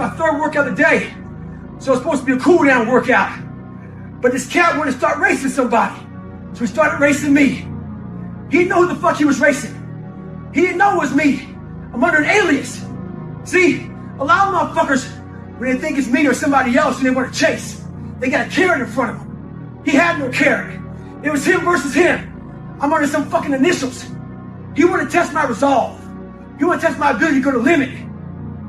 my third workout of the day. So it's supposed to be a cool down workout. But this cat wanted to start racing somebody. So he started racing me. He didn't know who the fuck he was racing. He didn't know it was me. I'm under an alias. See, a lot of motherfuckers, when they think it's me or somebody else and they want to chase, they got a carrot in front of them. He had no carrot. It was him versus him. I'm under some fucking initials. He wanted to test my resolve. He wanted to test my ability to go to limit.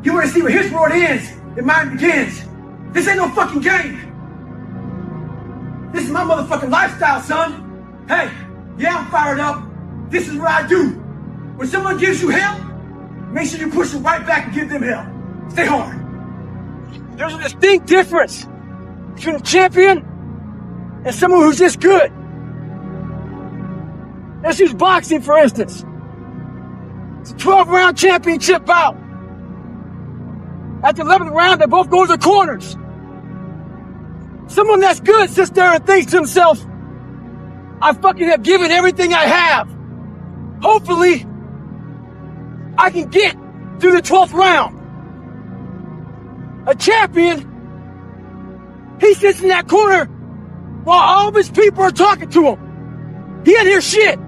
He wanted to see where his world ends and mine begins. This ain't no fucking game. This is my motherfucking lifestyle, son. Hey, yeah, I'm fired up. This is what I do. When someone gives you hell, make sure you push it right back and give them hell. Stay hard. There's a distinct difference between a champion and someone who's just good. Let's use boxing, for instance. It's a 12-round championship bout. At the 11th round, they both go to the corners. Someone that's good sits there and thinks to himself, I fucking have given everything I have. Hopefully, I can get through the 12th round. A champion, he sits in that corner while all of his people are talking to him. He didn't hear shit.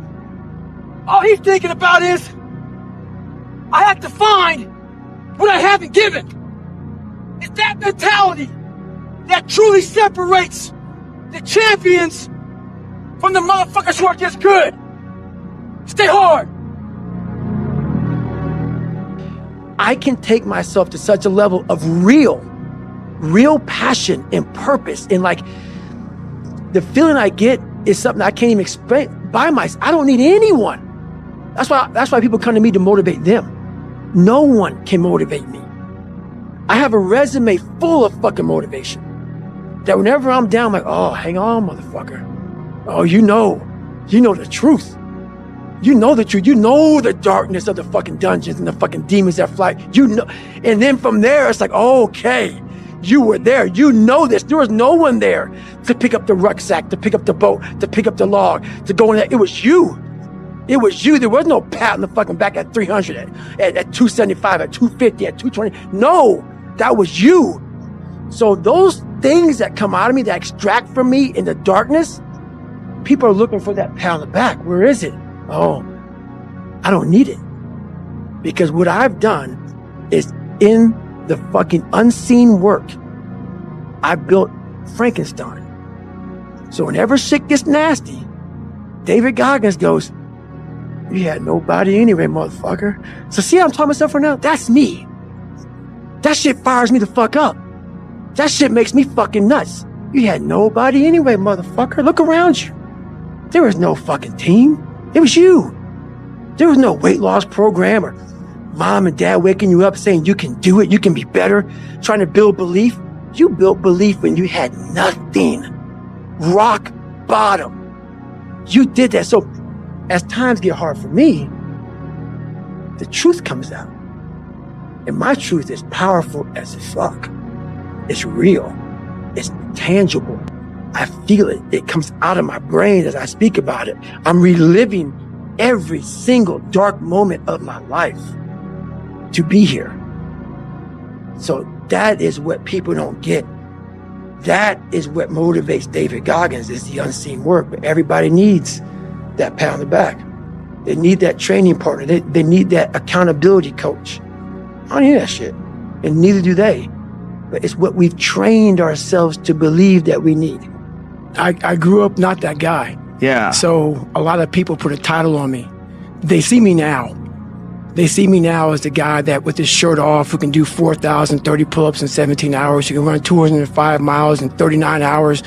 All he's thinking about is, I have to find what I haven't given. It's that mentality that truly separates the champions from the motherfuckers who are just good. Stay hard. I can take myself to such a level of real passion and purpose. And like, the feeling I get is something I can't even explain by myself. I don't need anyone. That's why people come to me to motivate them. No one can motivate me. I have a resume full of fucking motivation. That whenever I'm down, I'm like, oh, hang on, motherfucker. Oh, you know the truth. You know the truth. You know the darkness of the fucking dungeons and the fucking demons that fly. You know, and then from there, it's like, oh, okay, you were there. You know this. There was no one there to pick up the rucksack, to pick up the boat, to pick up the log, to go in there. It was you. It was you. There was no pat on the fucking back at 300, at 275, at 250, at 220. No, that was you. So those things that come out of me, that extract from me in the darkness, people are looking for that pat on the back. Where is it? Oh, I don't need it. Because what I've done is in the fucking unseen work, I built Frankenstein. So whenever shit gets nasty, David Goggins goes, you had nobody anyway, motherfucker. So see how I'm talking myself right now? That's me. That shit fires me the fuck up. That shit makes me fucking nuts. You had nobody anyway, motherfucker. Look around you. There was no fucking team. It was you. There was no weight loss program or mom and dad waking you up saying you can do it, you can be better, trying to build belief. You built belief when you had nothing. Rock bottom. You did that. So as times get hard for me, the truth comes out. And my truth is powerful as fuck. It's real. It's tangible. I feel it. It comes out of my brain as I speak about it. I'm reliving every single dark moment of my life to be here. So that is what people don't get. That is what motivates David Goggins, is the unseen work. But everybody needs that pat on the back. They need that training partner. They need that accountability coach. I don't need that shit. And neither do they. But it's what we've trained ourselves to believe that we need. I grew up not that guy. Yeah. So a lot of people put a title on me. They see me now. They see me now as the guy that with his shirt off, who can do 4,030 pull-ups in 17 hours, who can run 205 miles in 39 hours,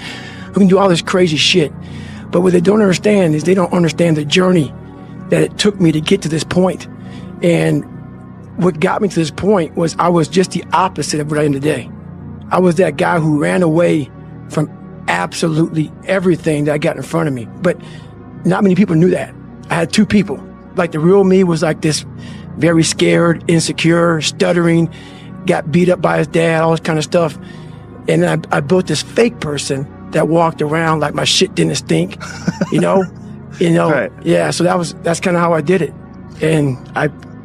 who can do all this crazy shit. But what they don't understand is they don't understand the journey that it took me to get to this point. And what got me to this point was I was just the opposite of what I am today. I was that guy who ran away from absolutely everything that got in front of me. But not many people knew that. I had two people. Like the real me was like this very scared, insecure, stuttering, got beat up by his dad, all this kind of stuff. And then I built this fake person that walked around like my shit didn't stink, you know? Right. Yeah, so that's kind of how I did it. And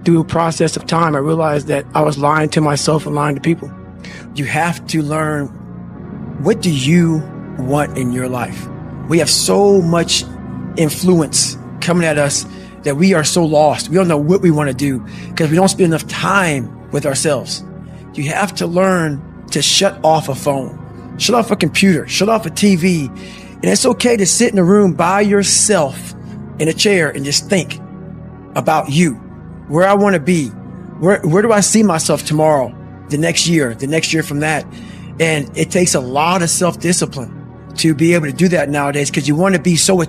through a process of time, I realized that I was lying to myself and lying to people. You have to learn, what do you want in your life? We have so much influence coming at us that we are so lost. We don't know what we want to do because we don't spend enough time with ourselves. You have to learn to shut off a phone, shut off a computer, shut off a TV. And it's okay to sit in a room by yourself in a chair and just think about you, where I want to be, where do I see myself tomorrow, the next year from that. And it takes a lot of self-discipline to be able to do that nowadays, because you want to be so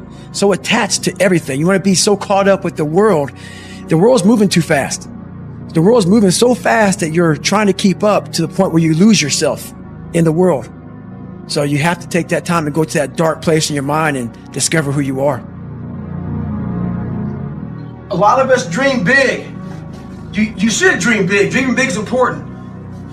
attached to everything. You want to be so caught up with the world. The world's moving too fast. The world's moving so fast that you're trying to keep up to the point where you lose yourself in the world. So you have to take that time and go to that dark place in your mind and discover who you are. A lot of us dream big. You should dream big. Dreaming big is important.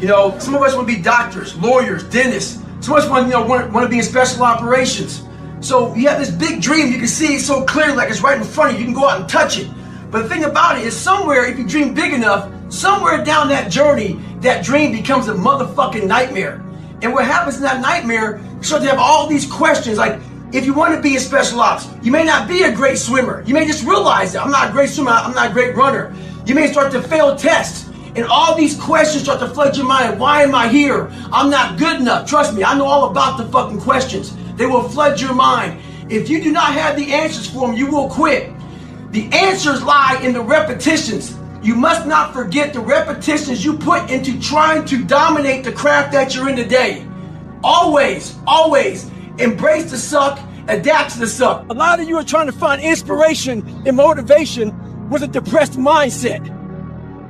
You know, some of us want to be doctors, lawyers, dentists. Some of us want to be in special operations. So you have this big dream. You can see it so clearly, like it's right in front of you. You can go out and touch it. But the thing about it is, somewhere, if you dream big enough, somewhere down that journey, that dream becomes a motherfucking nightmare. And what happens in that nightmare, you start to have all these questions. Like, if you want to be in special ops, you may not be a great swimmer. You may just realize that I'm not a great swimmer, I'm not a great runner. You may start to fail tests. And all these questions start to flood your mind. Why am I here? I'm not good enough. Trust me, I know all about the fucking questions. They will flood your mind. If you do not have the answers for them, you will quit. The answers lie in the repetitions. You must not forget the repetitions you put into trying to dominate the craft that you're in today. Always, always embrace the suck, adapt to the suck. A lot of you are trying to find inspiration and motivation with a depressed mindset.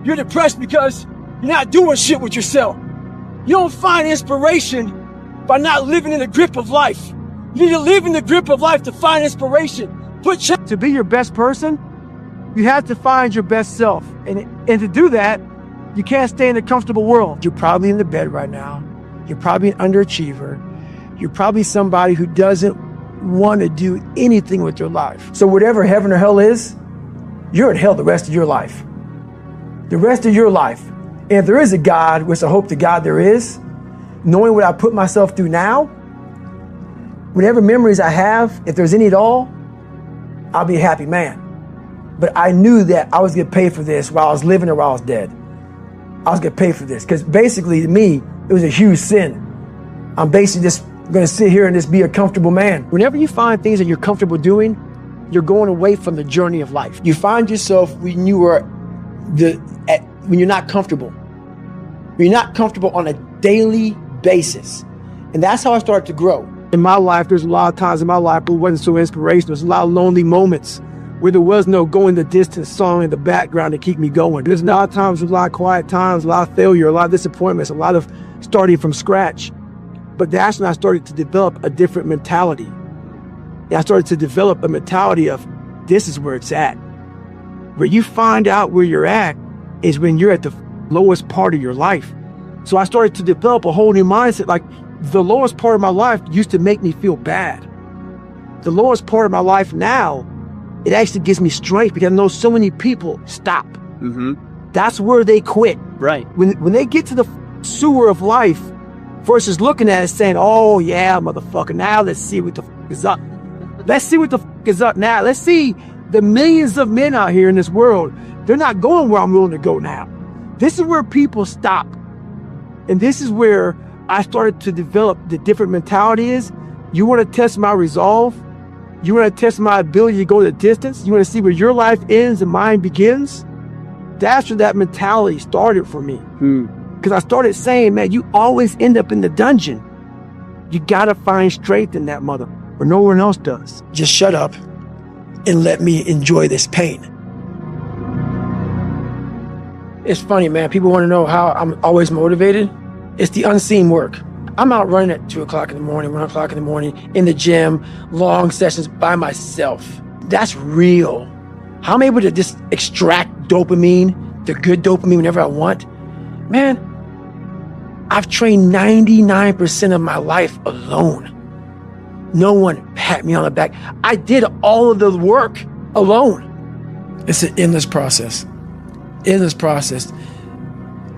You're depressed because you're not doing shit with yourself. You don't find inspiration by not living in the grip of life. You need to live in the grip of life to find inspiration. To be your best person, you have to find your best self. And to do that, you can't stay in a comfortable world. You're probably in the bed right now. You're probably an underachiever. You're probably somebody who doesn't want to do anything with your life. So whatever heaven or hell is, you're in hell the rest of your life. The rest of your life. And if there is a God, which I hope to God there is, knowing what I put myself through now, whatever memories I have, if there's any at all, I'll be a happy man. But I knew that I was getting paid for this while I was living or while I was dead. I was getting paid for this. Because basically, to me, it was a huge sin. I'm basically just going to sit here and just be a comfortable man. Whenever you find things that you're comfortable doing, you're going away from the journey of life. You find yourself when you're not comfortable. When you're not comfortable on a daily basis. And that's how I started to grow. In my life, there's a lot of times in my life where it wasn't so inspirational. There's a lot of lonely moments where there was no going the distance song in the background to keep me going. There's a lot of times, a lot of quiet times, a lot of failure, a lot of disappointments, a lot of starting from scratch. But that's when I started to develop a different mentality. And I started to develop a mentality of, this is where it's at. Where you find out where you're at is when you're at the lowest part of your life. So I started to develop a whole new mindset. Like, the lowest part of my life used to make me feel bad. The lowest part of my life now, it actually gives me strength because I know so many people stop. Mm-hmm. That's where they quit. Right. When they get to the sewer of life versus looking at it saying, oh yeah, motherfucker, now let's see what the fuck is up. Let's see what the fuck is up now. Let's see the millions of men out here in this world. They're not going where I'm willing to go now. This is where people stop. And this is where I started to develop the different mentality is. You want to test my resolve? You want to test my ability to go the distance? You want to see where your life ends and mine begins? That's where that mentality started for me. Because I started saying, man, you always end up in the dungeon. You got to find strength in that mother, or no one else does. Just shut up and let me enjoy this pain. It's funny, man. People want to know how I'm always motivated. It's the unseen work. I'm out running at 2 o'clock in the morning, 1 o'clock in the morning, in the gym, long sessions by myself. That's real. How I'm able to just extract dopamine, the good dopamine whenever I want. Man, I've trained 99% of my life alone. No one pat me on the back. I did all of the work alone. It's an endless process. Endless process.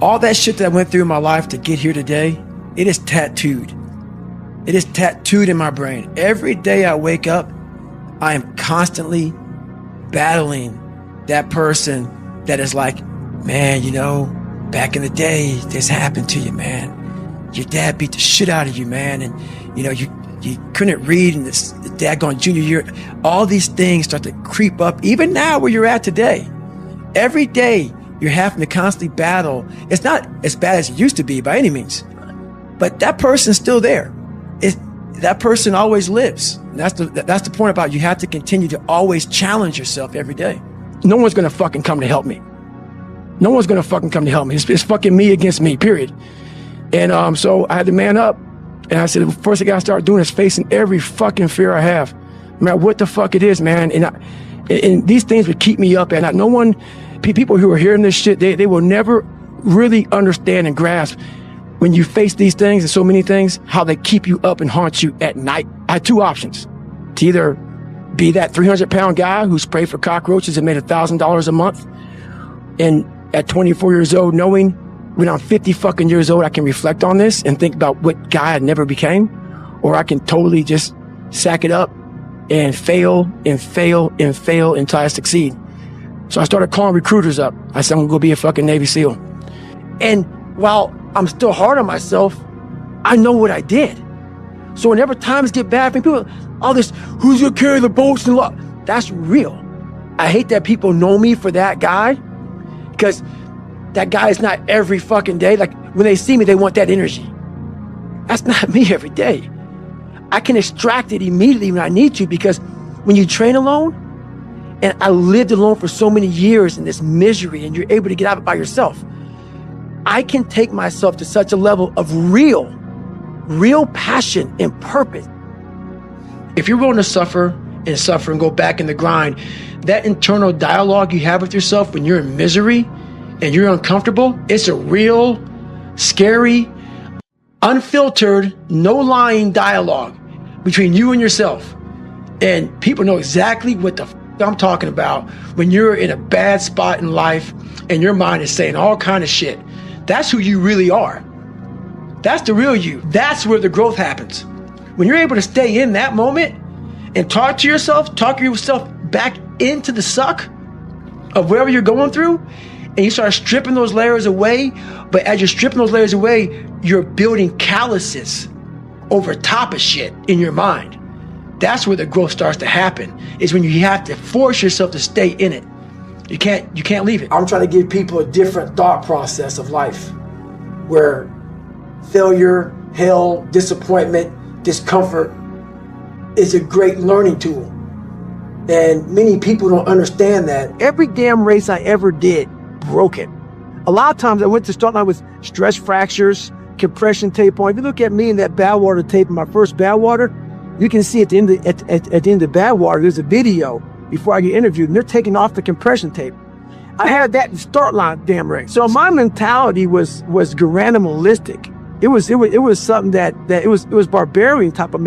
All that shit that I went through in my life to get here today, it is tattooed. It is tattooed in my brain. Every day I wake up, I am constantly battling that person that is like, man, you know, back in the day, this happened to you, man. Your dad beat the shit out of you, man. And, you know, you couldn't read in this daggone junior year. All these things start to creep up, even now where you're at today. Every day, you're having to constantly battle. It's not as bad as it used to be by any means, but that person's still there. That person always lives. And that's the point about you have to continue to always challenge yourself every day. No one's gonna fucking come to help me. No one's gonna fucking come to help me. It's fucking me against me, period. And so I had to man up. And I said, the first thing I gotta start doing is facing every fucking fear I have. No matter what the fuck it is, man. And these things would keep me up at night. No one, people who are hearing this shit, they will never really understand and grasp when you face these things and so many things, how they keep you up and haunt you at night. I had two options: to either be that 300-pound guy who sprayed for cockroaches and made $1,000 a month, and at 24 years old, knowing when I'm 50 fucking years old, I can reflect on this and think about what guy I never became, or I can totally just sack it up and fail and fail and fail until I succeed. So I started calling recruiters up. I said, I'm gonna go be a fucking Navy SEAL. And while I'm still hard on myself, I know what I did. So whenever times get bad for me, people, all this, who's gonna carry the boats and law? That's real. I hate that people know me for that guy, because that guy is not every fucking day. Like when they see me, they want that energy. That's not me every day. I can extract it immediately when I need to, because when you train alone, and I lived alone for so many years in this misery, and you're able to get out of it by yourself, I can take myself to such a level of real passion and purpose. If you're willing to suffer and go back in the grind, that internal dialogue you have with yourself when you're in misery and you're uncomfortable, it's a real, scary, unfiltered, no lying dialogue between you and yourself. And people know exactly what the I'm talking about when you're in a bad spot in life and your mind is saying all kind of shit. That's who you really are. That's the real you. That's where the growth happens. When you're able to stay in that moment and talk yourself back into the suck of wherever you're going through, and you start stripping those layers away, but as you're stripping those layers away, you're building calluses over top of shit in your mind. That's where the growth starts to happen, is when you have to force yourself to stay in it. You can't leave it. I'm trying to give people a different thought process of life, where failure, hell, disappointment, discomfort is a great learning tool. And many people don't understand that. Every damn race I ever did broke it. A lot of times I went to start out with stress fractures, compression tape on. If you look at me in that Badwater tape, in my first Badwater, you can see at the end of Badwater, there's a video before I get interviewed, and they're taking off the compression tape. I had that in start line damn race. So my mentality was animalistic. It was something that it was barbarian type of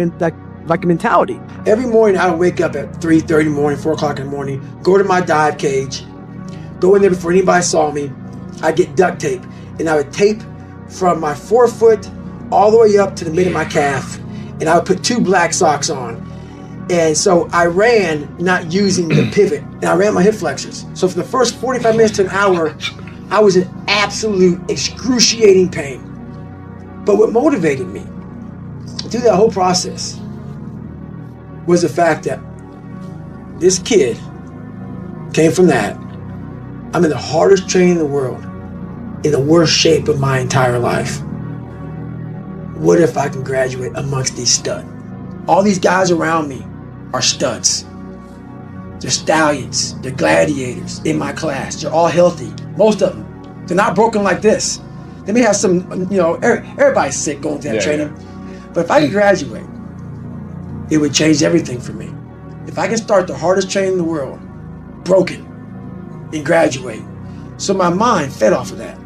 like a mentality. Every morning I would wake up at 3:30 in the morning, 4 o'clock in the morning, go to my dive cage, go in there before anybody saw me. I'd get duct tape, and I would tape from my forefoot all the way up to the mid of my calf, and I would put 2 black socks on. And so I ran not using the pivot, and I ran my hip flexors. So for the first 45 minutes to an hour, I was in absolute excruciating pain. But what motivated me through that whole process was the fact that this kid came from that. I'm in the hardest training in the world, in the worst shape of my entire life. What if I can graduate amongst these studs? All these guys around me are studs. They're stallions. They're gladiators in my class. They're all healthy. Most of them. They're not broken like this. They may have some, everybody's sick going through that training. Yeah. But if I can graduate, it would change everything for me. If I can start the hardest training in the world, broken, and graduate. So my mind fed off of that.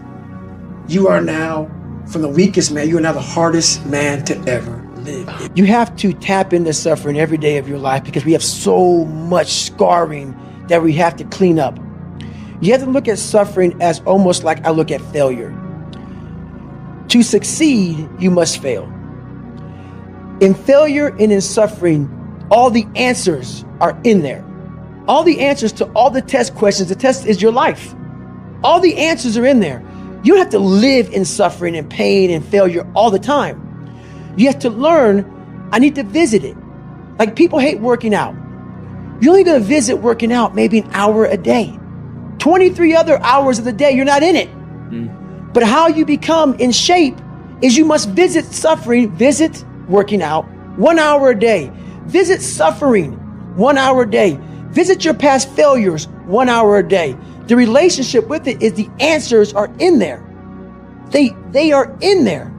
You are now, from the weakest man, you are now the hardest man to ever live. You have to tap into suffering every day of your life, because we have so much scarring that we have to clean up. You have to look at suffering as almost like I look at failure. To succeed, you must fail. In failure and in suffering, all the answers are in there. All the answers to all the test questions. The test is your life. All the answers are in there. You don't have to live in suffering and pain and failure all the time. You have to learn, I need to visit it. Like people hate working out. You're only going to visit working out maybe an hour a day. 23 other hours of the day, you're not in it. But how you become in shape is you must visit suffering, visit working out 1 hour a day. Visit suffering 1 hour a day. Visit your past failures 1 hour a day. The relationship with it is the answers are in there. They are in there.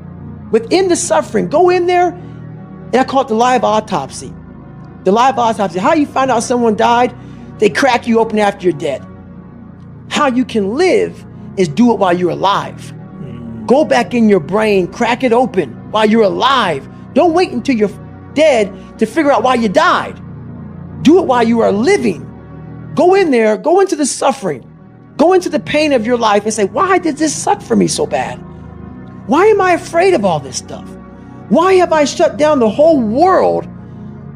Within the suffering, go in there, and I call it the live autopsy. The live autopsy. How you find out someone died? They crack you open after you're dead. How you can live is do it while you're alive. Go back in your brain, crack it open while you're alive. Don't wait until you're dead to figure out why you died. Do it while you are living. Go in there, go into the suffering, go into the pain of your life and say, why did this suck for me so bad? Why am I afraid of all this stuff? Why have I shut down the whole world?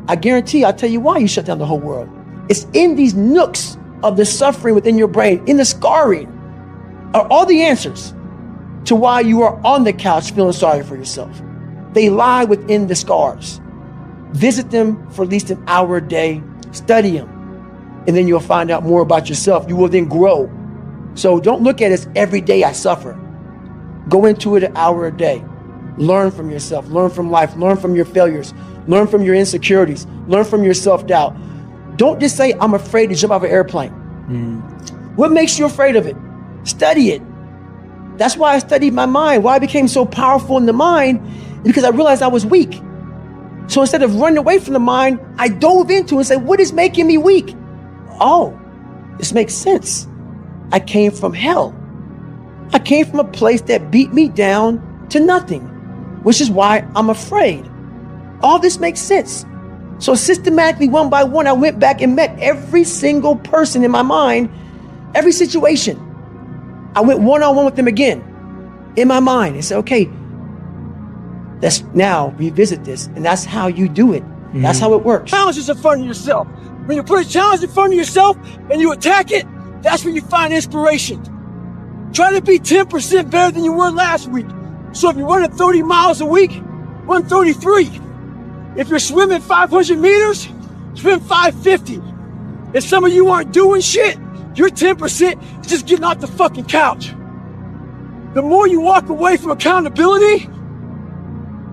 I guarantee I'll tell you why you shut down the whole world. It's in these nooks of the suffering within your brain, in the scarring, are all the answers to why you are on the couch feeling sorry for yourself. They lie within the scars. Visit them for at least an hour a day, study them, and then you'll find out more about yourself. You will then grow. So don't look at it as every day I suffer. Go into it an hour a day. Learn from yourself, learn from life, learn from your failures, learn from your insecurities, learn from your self-doubt. Don't just say, I'm afraid to jump out of an airplane. What makes you afraid of it? Study it. That's why I studied my mind. Why I became so powerful in the mind, because I realized I was weak. So instead of running away from the mind, I dove into it and said, what is making me weak? Oh, this makes sense. I came from hell. I came from a place that beat me down to nothing, which is why I'm afraid. All this makes sense. So systematically, one by one, I went back and met every single person in my mind, every situation. I went one-on-one with them again in my mind and said, okay, let's now revisit this. And that's how you do it. That's how it works. Challenges in front of yourself. When you put a challenge in front of yourself and you attack it, that's when you find inspiration. Try to be 10% better than you were last week. So if you're running 30 miles a week, run 33. If you're swimming 500 meters, swim 550. If some of you aren't doing shit, you're 10% just getting off the fucking couch. The more you walk away from accountability,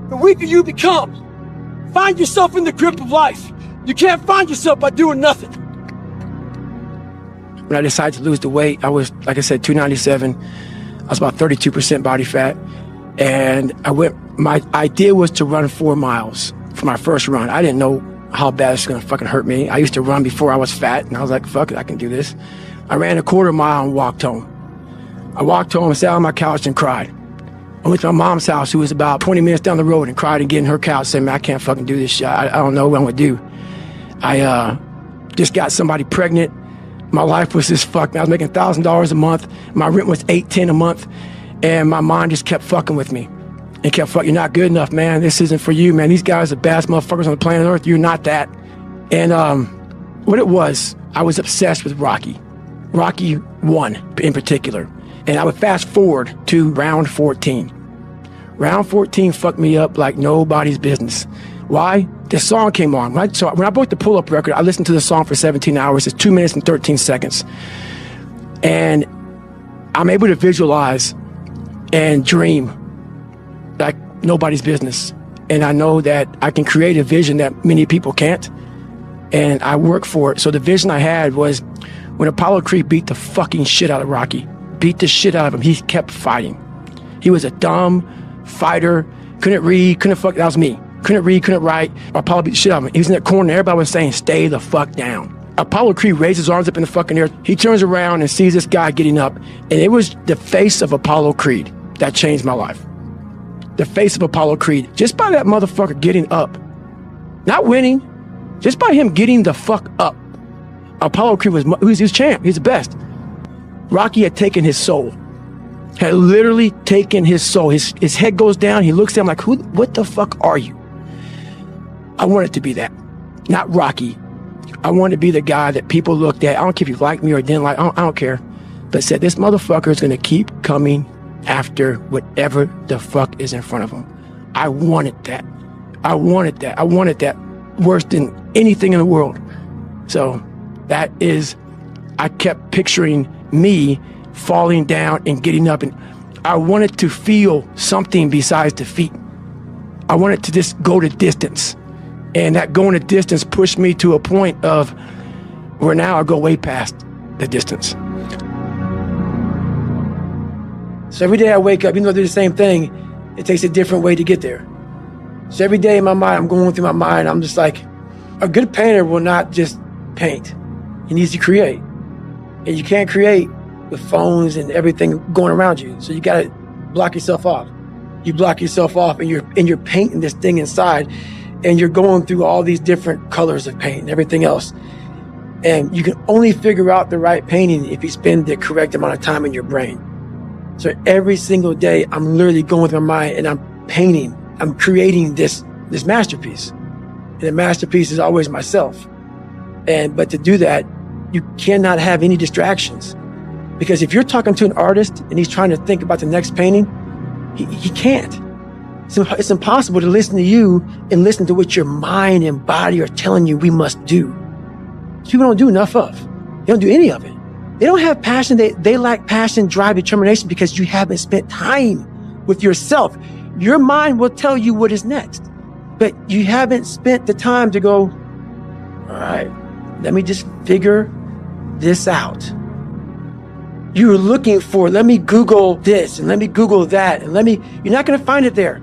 the weaker you become. Find yourself in the grip of life. You can't find yourself by doing nothing. When I decided to lose the weight, I was, like I said, 297. I was about 32% body fat. And my idea was to run 4 miles for my first run. I didn't know how bad it's gonna fucking hurt me. I used to run before I was fat, and I was like, fuck it, I can do this. I ran a 1/4 mile and walked home. I walked home and sat on my couch and cried. I went to my mom's house, who was about 20 minutes down the road, and cried again in her couch, saying, man, I can't fucking do this shit. I don't know what I'm gonna do. I just got somebody pregnant. My life was just fucked. I was making $1,000 a month. My rent was $810 a month. And my mind just kept fucking with me. And kept fucking, you're not good enough, man. This isn't for you, man. These guys are the baddest motherfuckers on the planet Earth. You're not that. And what it was, I was obsessed with Rocky. Rocky 1 in particular. And I would fast forward to round 14. Round 14 fucked me up like nobody's business. Why? This song came on. Right? So when I broke the pull-up record, I listened to the song for 17 hours. It's 2 minutes and 13 seconds. And I'm able to visualize and dream like nobody's business. And I know that I can create a vision that many people can't. And I work for it. So the vision I had was when Apollo Creed beat the fucking shit out of Rocky, beat the shit out of him, he kept fighting. He was a dumb fighter, couldn't read, couldn't fuck, that was me. Couldn't read, couldn't write. Apollo beat the shit out of him. He was in that corner, everybody was saying, stay the fuck down. Apollo Creed raised his arms up in the fucking air. He turns around and sees this guy getting up. And it was the face of Apollo Creed that changed my life. The face of Apollo Creed. Just by that motherfucker getting up. Not winning. Just by him getting the fuck up. Apollo Creed was champ. He's the best. Rocky had taken his soul. had literally taken his soul. His head goes down. He looks at him like, what the fuck are you? I wanted to be that, not Rocky. I wanted to be the guy that people looked at. I don't care if you liked me or didn't like, I don't care. But said, this motherfucker is going to keep coming after whatever the fuck is in front of him. I wanted that. I wanted that. I wanted that worse than anything in the world. So that is, I kept picturing me falling down and getting up, and I wanted to feel something besides defeat. I wanted to just go the distance, and that going the distance pushed me to a point of where now I go way past the distance. So every day I wake up, even though I do the same thing, it takes a different way to get there. So every day in my mind, I'm going through my mind, I'm just like, a good painter will not just paint. He needs to create. And you can't create with phones and everything going around you. So you gotta block yourself off. You block yourself off and you're painting this thing inside, and you're going through all these different colors of paint and everything else. And you can only figure out the right painting if you spend the correct amount of time in your brain. So every single day, I'm literally going with my mind and I'm painting. I'm creating this masterpiece. And the masterpiece is always myself. But to do that, you cannot have any distractions. Because if you're talking to an artist and he's trying to think about the next painting, he can't. It's impossible to listen to you and listen to what your mind and body are telling you we must do. People don't do enough of. They don't do any of it. They don't have passion. They lack passion, drive, determination because you haven't spent time with yourself. Your mind will tell you what is next, but you haven't spent the time to go, all right, let me just figure this out. You're looking for, let me Google this and let me Google that and you're not going to find it there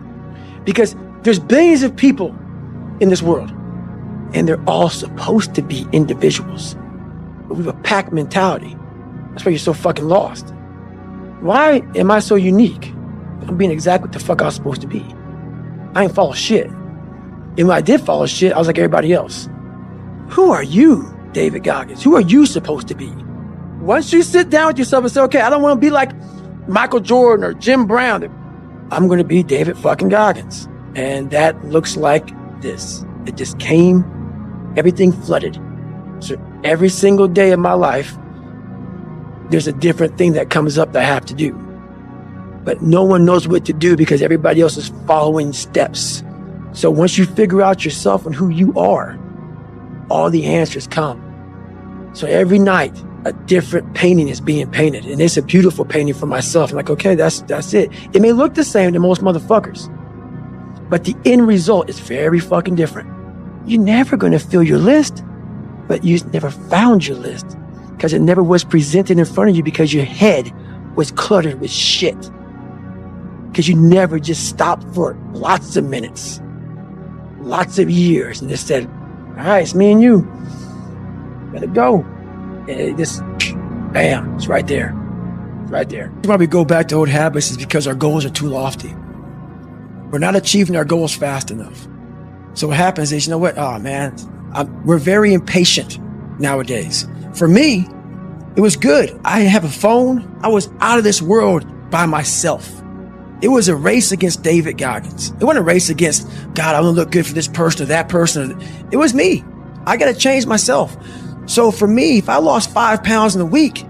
because there's billions of people in this world and they're all supposed to be individuals. But we have a pack mentality. That's why you're so fucking lost. Why am I so unique? I'm being exactly what the fuck I was supposed to be. I ain't follow shit. And when I did follow shit, I was like everybody else. Who are you, David Goggins? Who are you supposed to be? Once you sit down with yourself and say, okay, I don't want to be like Michael Jordan or Jim Brown. I'm going to be David fucking Goggins. And that looks like this. It just came, everything flooded. So every single day of my life, there's a different thing that comes up that I have to do. But no one knows what to do because everybody else is following steps. So once you figure out yourself and who you are, all the answers come. So every night, a different painting is being painted. And it's a beautiful painting for myself. I'm like, okay, that's it. It may look the same to most motherfuckers, but the end result is very fucking different. You're never going to fill your list, but you never found your list because it never was presented in front of you because your head was cluttered with shit. Because you never just stopped for lots of minutes, lots of years, and just said, all right, it's me and you. Let it go. And it just, bam, it's right there. It's right there. Why we go back to old habits is because our goals are too lofty. We're not achieving our goals fast enough. So what happens is, you know what? Oh, man, we're very impatient nowadays. For me, it was good. I didn't have a phone. I was out of this world by myself. It was a race against David Goggins. It wasn't a race against, God, I want to look good for this person or that person. It was me. I got to change myself. So for me, if I lost 5 pounds in a week,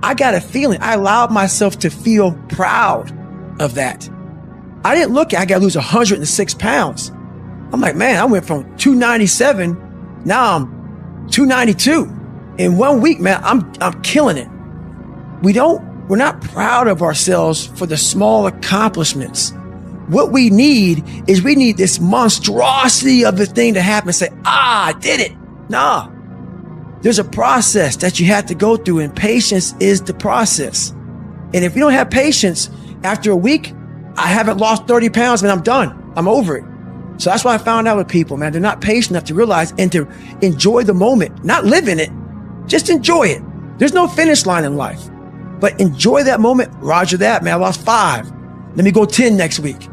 I got a feeling. I allowed myself to feel proud of that. I didn't look at, I got to lose 106 pounds. I'm like, man, I went from 297. Now I'm 292. In 1 week, man, I'm killing it. We're not proud of ourselves for the small accomplishments. What we need is we need this monstrosity of the thing to happen and say, I did it. Nah, there's a process that you have to go through, and patience is the process. And if you don't have patience, after a week, I haven't lost 30 pounds, man, I'm done. I'm over it. So that's what I found out with people, man. They're not patient enough to realize and to enjoy the moment, not live in it, just enjoy it. There's no finish line in life. But enjoy that moment. Roger that, man. I lost 5. Let me go 10 next week.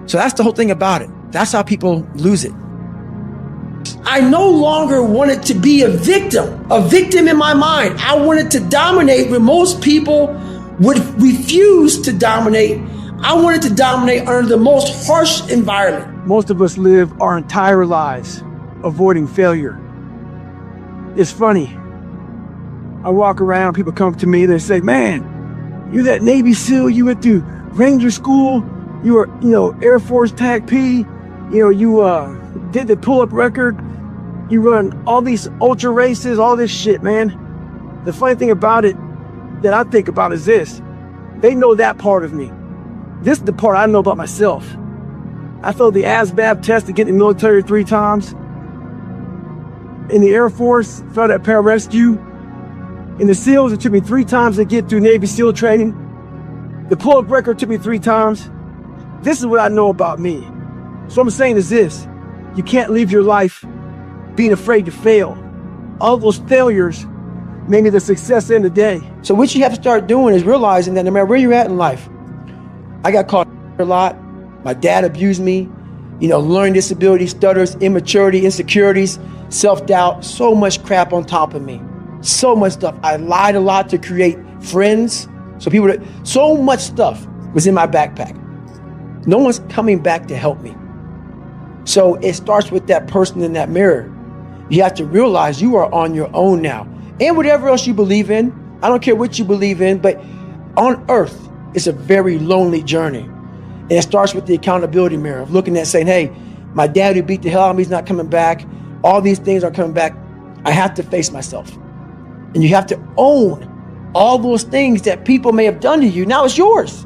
So that's the whole thing about it. That's how people lose it. I no longer wanted to be a victim in my mind. I wanted to dominate where most people would refuse to dominate. I wanted to dominate under the most harsh environment. Most of us live our entire lives avoiding failure. It's funny. I walk around, people come to me, they say, man, you're that Navy SEAL, you went through Ranger School, you were, Air Force TAC P, you did the pull-up record, you run all these ultra races, all this shit, man. The funny thing about it that I think about is this. They know that part of me. This is the part I know about myself. I failed the ASVAB test to get in the military 3 times. In the Air Force, failed at pararescue. In the SEALs, it took me 3 times to get through Navy SEAL training. The pull-up record took me 3 times. This is what I know about me. So what I'm saying is this. You can't live your life being afraid to fail. All those failures made me the success in the day. So what you have to start doing is realizing that no matter where you're at in life, I got caught a lot. My dad abused me. Learning disability, stutters, immaturity, insecurities, self-doubt, so much crap on top of me. So much stuff. I lied a lot to create friends. So much stuff was in my backpack. No one's coming back to help me. So it starts with that person in that mirror. You have to realize you are on your own now. And whatever else you believe in, I don't care what you believe in, but on earth, it's a very lonely journey. And it starts with the accountability mirror of looking at saying, hey, my dad who beat the hell out of me is not coming back. All these things are coming back. I have to face myself. And you have to own all those things that people may have done to you. Now it's yours.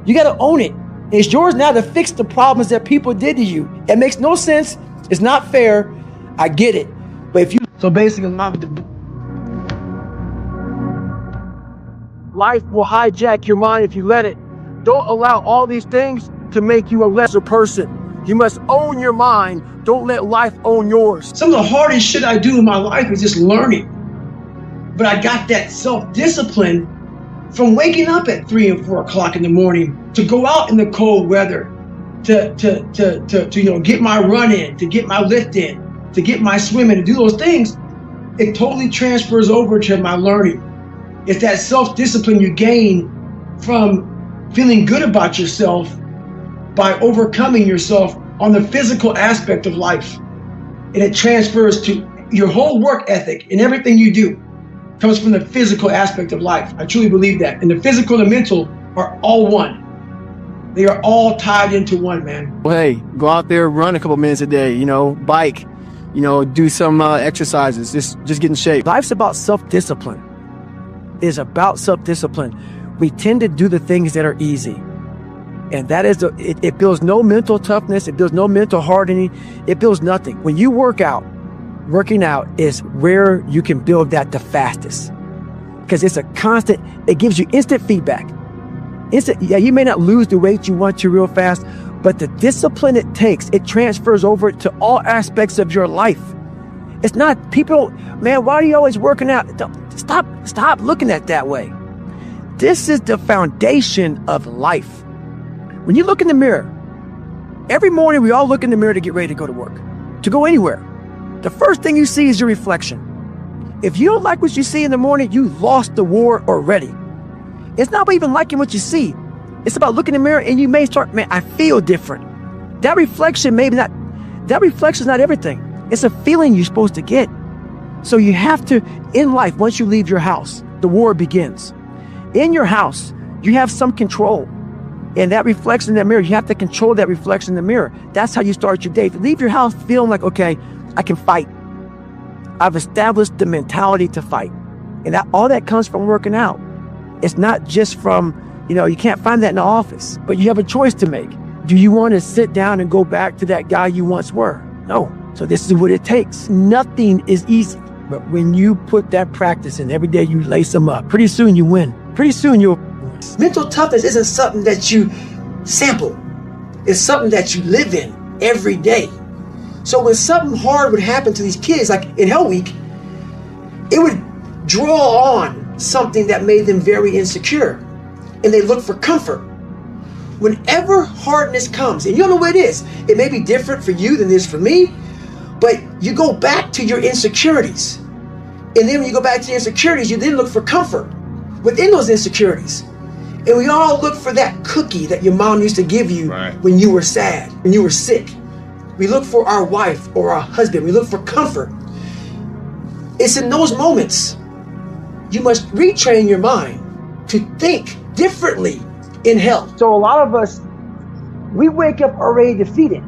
You got to own it. And it's yours now to fix the problems that people did to you. It makes no sense. It's not fair. I get it. But if you... So basically, life will hijack your mind if you let it. Don't allow all these things to make you a lesser person. You must own your mind. Don't let life own yours. Some of the hardest shit I do in my life is just learning. But I got that self-discipline from waking up at 3 and 4 o'clock in the morning to go out in the cold weather, to get my run in, to get my lift in, to get my swim in, to do those things. It totally transfers over to my learning. It's that self-discipline you gain from feeling good about yourself by overcoming yourself on the physical aspect of life. And it transfers to your whole work ethic and everything you do comes from the physical aspect of life. I truly believe that. And the physical and the mental are all one. They are all tied into one, man. Well, hey, go out there, run a couple minutes a day, bike, do some exercises, just get in shape. Life's about self-discipline. It's about self-discipline. We tend to do the things that are easy. And that is, it builds no mental toughness. It builds no mental hardening. It builds nothing. When you work out, working out is where you can build that the fastest. Because it's a constant, it gives you instant feedback. Yeah, you may not lose the weight you want to real fast, but the discipline it takes, it transfers over to all aspects of your life. It's not people, man, why are you always working out? Stop looking at it that way. This is the foundation of life. When you look in the mirror, every morning we all look in the mirror to get ready to go to work, to go anywhere. The first thing you see is your reflection. If you don't like what you see in the morning, you lost the war already. It's not about even liking what you see. It's about looking in the mirror and you may start, man, I feel different. That reflection is not everything. It's a feeling you're supposed to get. So you have to, in life, once you leave your house, the war begins. In your house, you have some control. And that reflection in the mirror, you have to control that reflection in the mirror. That's how you start your day. If you leave your house feeling like, okay, I can fight. I've established the mentality to fight. And all that comes from working out. It's not just from, you can't find that in the office, but you have a choice to make. Do you want to sit down and go back to that guy you once were? No. So this is what it takes. Nothing is easy. But when you put that practice in, every day you lace them up, pretty soon you win. Pretty soon you'll... Mental toughness isn't something that you sample. It's something that you live in every day. So when something hard would happen to these kids, like in Hell Week, it would draw on something that made them very insecure. And they look for comfort. Whenever hardness comes, and you don't know what it is, it may be different for you than it is for me, but you go back to your insecurities. And then when you go back to your insecurities, you then look for comfort within those insecurities. And we all look for that cookie that your mom used to give you when you were sad, when you were sick. We look for our wife or our husband. We look for comfort. It's in those moments you must retrain your mind to think differently in health. So a lot of us, we wake up already defeated.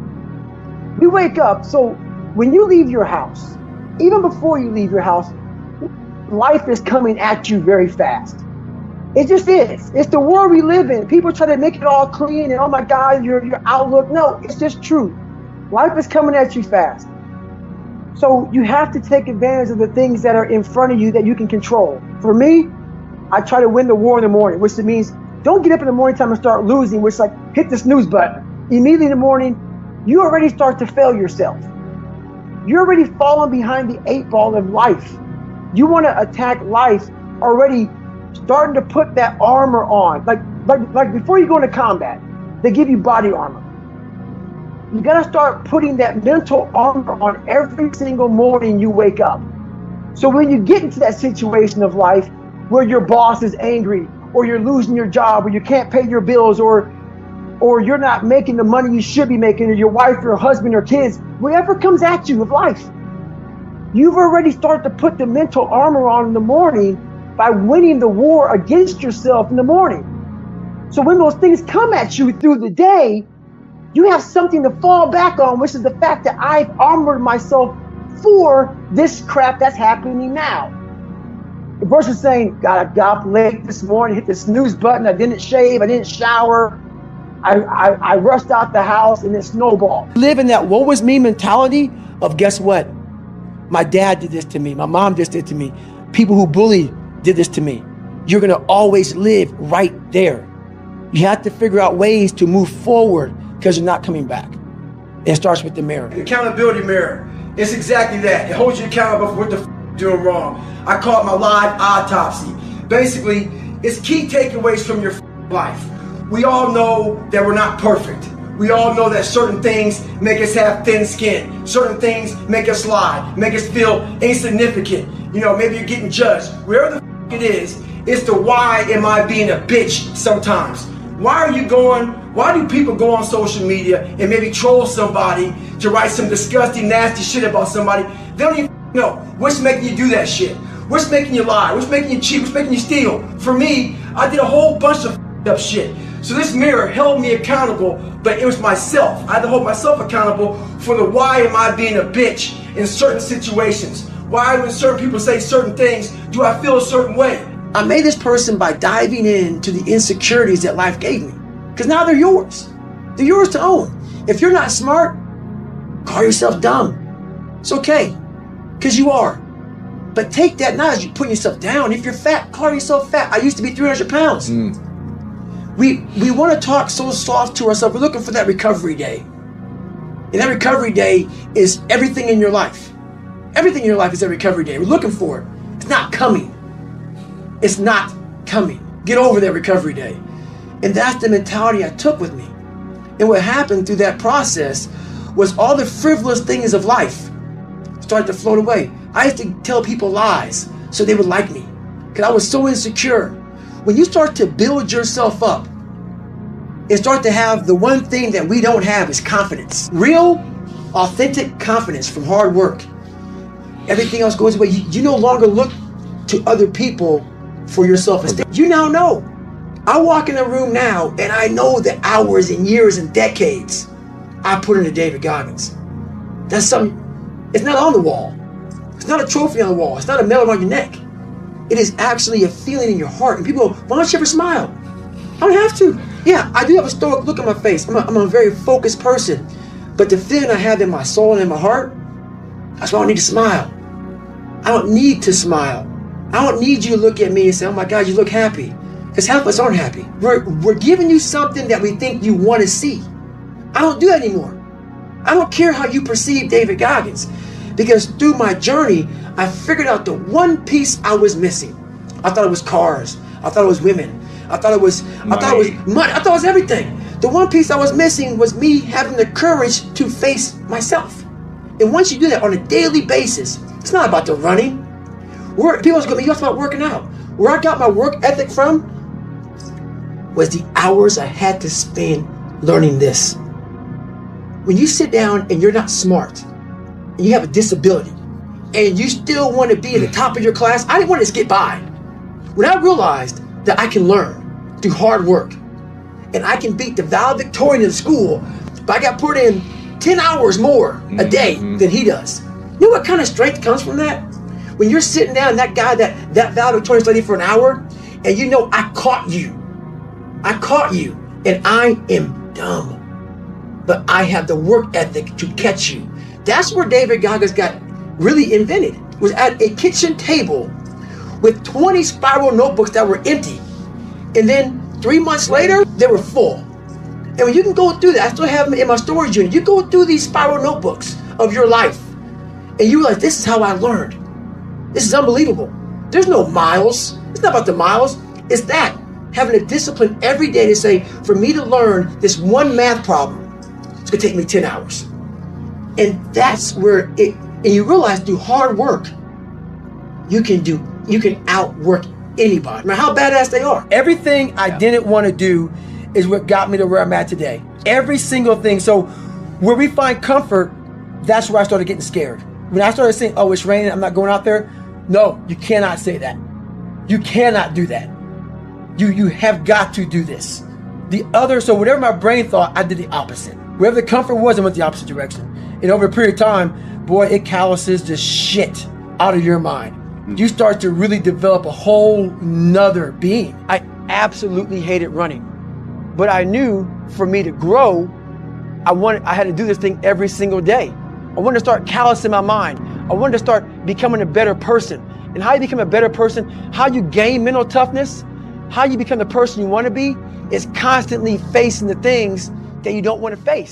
We wake up, so when you leave your house, even before you leave your house, life is coming at you very fast. It just is. It's the world we live in. People try to make it all clean and, oh my God, your outlook. No, it's just true. Life is coming at you fast. So you have to take advantage of the things that are in front of you that you can control. For me, I try to win the war in the morning, which means don't get up in the morning time and start losing, which is like hit the snooze button. Immediately in the morning, you already start to fail yourself. You're already falling behind the 8 ball of life. You want to attack life already starting to put that armor on. Like before you go into combat, they give you body armor. You got to start putting that mental armor on every single morning you wake up. So when you get into that situation of life where your boss is angry, or you're losing your job, or you can't pay your bills, or you're not making the money you should be making, or your wife, or husband, or kids, whatever comes at you of life, you've already started to put the mental armor on in the morning by winning the war against yourself in the morning. So when those things come at you through the day, you have something to fall back on, which is the fact that I've armored myself for this crap that's happening now. Versus saying, God, I got up late this morning, hit the snooze button, I didn't shave, I didn't shower, I rushed out the house, and it snowballed. Live in that woe is me mentality of, guess what? My dad did this to me, my mom just did to me, people who bully did this to me. You're gonna always live right there. You have to figure out ways to move forward because you're not coming back. It starts with the mirror. The accountability mirror, it's exactly that. It holds you accountable for what the you're doing wrong. I call it my live autopsy. Basically, it's key takeaways from your life. We all know that we're not perfect. We all know that certain things make us have thin skin. Certain things make us lie, make us feel insignificant. You know, maybe you're getting judged. Wherever the it is, it's the why am I being a bitch sometimes. Why do people go on social media and maybe troll somebody to write some disgusting, nasty shit about somebody? They don't even know what's making you do that shit. What's making you lie? What's making you cheat? What's making you steal? For me, I did a whole bunch of up shit. So this mirror held me accountable, but it was myself. I had to hold myself accountable for the why am I being a bitch in certain situations. Why when certain people say certain things, do I feel a certain way? I made this person by diving into the insecurities that life gave me. Because now they're yours. They're yours to own. If you're not smart, call yourself dumb. It's okay, because you are. But take that not as you putting yourself down. If you're fat, call yourself fat. I used to be 300 pounds. We want to talk so soft to ourselves. We're looking for that recovery day. And that recovery day is everything in your life. Everything in your life is a recovery day. We're looking for it. It's not coming. It's not coming. Get over that recovery day. And that's the mentality I took with me. And what happened through that process was all the frivolous things of life started to float away. I used to tell people lies so they would like me because I was so insecure. When you start to build yourself up and start to have the one thing that we don't have is confidence. Real, authentic confidence from hard work. Everything else goes away. You no longer look to other people for your self-esteem. You now know. I walk in a room now and I know the hours and years and decades I put into David Goggins. That's something, it's not on the wall. It's not a trophy on the wall. It's not a medal on your neck. It is actually a feeling in your heart. And people go, why don't you ever smile? I don't have to. Yeah, I do have a stoic look on my face. I'm a very focused person. But the feeling I have in my soul and in my heart, that's why I don't need to smile. I don't need to smile. I don't need you to look at me and say, oh my God, you look happy. Because half of us aren't happy. We're giving you something that we think you want to see. I don't do that anymore. I don't care how you perceive David Goggins. Because through my journey, I figured out the one piece I was missing. I thought it was cars. I thought it was women. I thought it was money. I thought it was everything. The one piece I was missing was me having the courage to face myself. And once you do that on a daily basis, it's not about the running. People are going to be about working out. Where I got my work ethic from was the hours I had to spend learning this. When you sit down and you're not smart, and you have a disability, and you still want to be at the top of your class, I didn't want to just get by. When I realized that I can learn through hard work, and I can beat the valedictorian in the school, but I got put in 10 hours more a day than he does. You know what kind of strength comes from that? When you're sitting down, that guy that valedictorian studied for an hour, and you know I caught you, and I am dumb, but I have the work ethic to catch you. That's where David Goggins got really invented, was at a kitchen table with 20 spiral notebooks that were empty. And then 3 months later, they were full. And when you can go through that, I still have them in my storage unit. You go through these spiral notebooks of your life, and you realize, this is how I learned. This is unbelievable. There's no miles. It's not about the miles. It's that, having a discipline every day to say, for me to learn this one math problem, it's gonna take me 10 hours. And that's where and you realize through hard work, you can outwork anybody, no matter how badass they are. Everything I didn't want to do is what got me to where I'm at today. Every single thing. So where we find comfort, that's where I started getting scared. When I started saying, oh, it's raining, I'm not going out there. No, you cannot say that. You cannot do that. You have got to do this. So whatever my brain thought, I did the opposite. Wherever the comfort was, I went the opposite direction. And over a period of time, boy, it calluses the shit out of your mind. You start to really develop a whole nother being. I absolutely hated running, but I knew for me to grow, I had to do this thing every single day. I wanted to start callousing my mind. I wanted to start becoming a better person. And how you become a better person, how you gain mental toughness, how you become the person you want to be, is constantly facing the things that you don't want to face.